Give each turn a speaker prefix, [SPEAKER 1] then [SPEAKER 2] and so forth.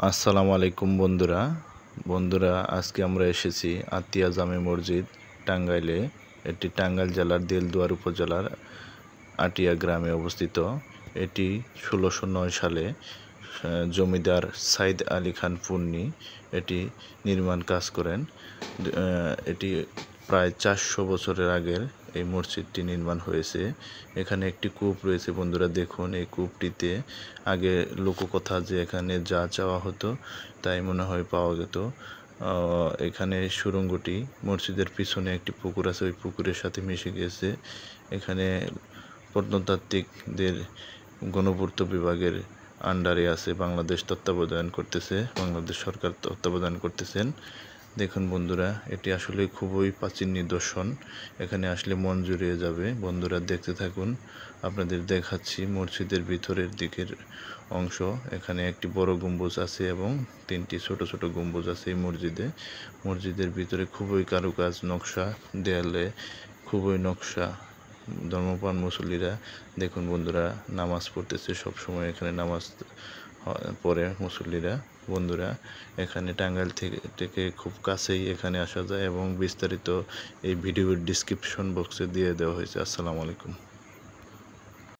[SPEAKER 1] আসসালামু আলাইকুম বন্ধুরা আজকে আমরা এসেছি আতিয়া জামে মসজিদ টাঙ্গাইলে। এটি টাঙ্গাইল জেলার দেলদুয়ার উপজেলার আটিয়া গ্রামে অবস্থিত। এটি 1609 সালে জমিদার সাইদ আলী খান পূর্ণি এটি নির্মাণ কাজ করেন। এটি প্রায় 400 বছরের আগের এই মসজিদটি নির্মাণ হয়েছে। এখানে একটি কূপ রয়েছে বন্ধুরা, দেখুন এই কূপটিতে আগে লোককথা যে এখানে যা চাওয়া হতো তাই মনে হয় পাওয়া যেত। এখানে সুড়ঙ্গটি মসজিদের পিছনে একটি পুকুর আছে, ওই পুকুরের সাথে মিশে গিয়েছে। এখানে প্রত্নতাত্ত্বিকদের গণপূর্ত বিভাগের আন্ডারে আছে, বাংলাদেশ সরকার তত্ত্বাবধান করতেছেন। দেখুন বন্ধুরা, এটি আসলে খুবই প্রাচীন নিদর্শন। এখানে আসলে মন জুড়িয়ে যাবে। বন্ধুরা দেখতে থাকুন, আপনাদের দেখাচ্ছি মসজিদের ভিতরের দিকের অংশ। এখানে একটি বড় গম্বুজ আছে এবং 3টি ছোট ছোট গম্বুজ আছে এই মসজিদের ভিতরে খুবই কারুকাজ, নকশা, দেয়ালে খুবই নকশা। ধর্মপ্রাণ মুসল্লিরা দেখুন বন্ধুরা নামাজ পড়তেছে, সবসময় এখানে নামাজ পড়ে মুসল্লিরা। বন্ধুরা এখানে টাঙ্গাইল থেকে খুব কাছেই এখানে আসা যায় এবং বিস্তারিত এই ভিডিওর ডিসক্রিপশন বক্সে দিয়ে দেওয়া হয়েছে। আসসালামু আলাইকুম।